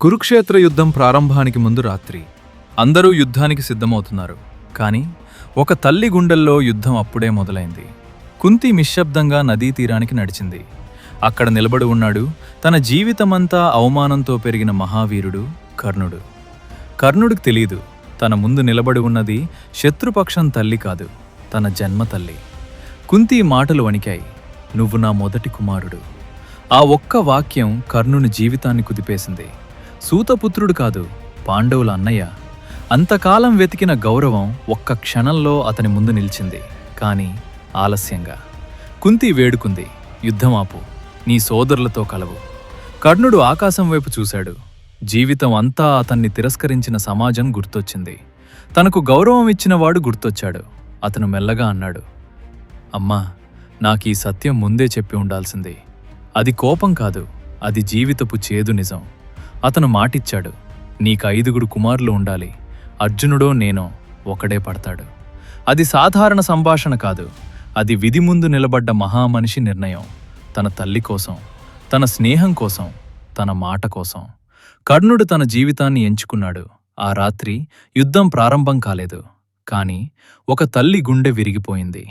కురుక్షేత్ర యుద్ధం ప్రారంభానికి ముందు రాత్రి అందరూ యుద్ధానికి సిద్ధమవుతున్నారు. కాని ఒక తల్లి గుండెల్లో యుద్ధం అప్పుడే మొదలైంది. కుంతి నిశ్శబ్దంగా నదీ తీరానికి నడిచింది. అక్కడ నిలబడి ఉన్నాడు తన జీవితమంతా అవమానంతో పెరిగిన మహావీరుడు కర్ణుడు. కర్ణుడికి తెలీదు, తన ముందు నిలబడి ఉన్నది శత్రుపక్షం తల్లి కాదు, తన జన్మ తల్లి. కుంతి మాటలు వణికాయి. నువ్వు నా మొదటి కుమారుడు. ఆ ఒక్క వాక్యం కర్ణుని జీవితాన్ని కుదిపేసింది. సూతపుత్రుడు కాదు, పాండవుల అన్నయ్య. అంతకాలం వెతికిన గౌరవం ఒక్క క్షణంలో అతని ముందు నిలిచింది. కాని ఆలస్యంగా. కుంతి వేడుకుంది, యుద్ధమాపు, నీ సోదరులతో కలవు. కర్ణుడు ఆకాశం వైపు చూశాడు. జీవితం అంతా అతన్ని తిరస్కరించిన సమాజం గుర్తొచ్చింది. తనకు గౌరవం ఇచ్చినవాడు గుర్తొచ్చాడు. అతను మెల్లగా అన్నాడు, అమ్మా, నాకీ సత్యం ముందే చెప్పి ఉండాల్సింది. అది కోపం కాదు, అది జీవితపు చేదు నిజం. అతను మాటిచ్చాడు, నీకు 5 కుమారులు ఉండాలి. అర్జునుడో నేనో ఒకడే పడతాడు. అది సాధారణ సంభాషణ కాదు, అది విధి ముందు నిలబడ్డ మహామనిషి నిర్ణయం. తన తల్లి కోసం, తన స్నేహం కోసం, తన మాట కోసం. కర్ణుడు తన జీవితాన్ని ఎంచుకున్నాడు. ఆ రాత్రి యుద్ధం ప్రారంభం కాలేదు. కాని ఒక తల్లి గుండె విరిగిపోయింది.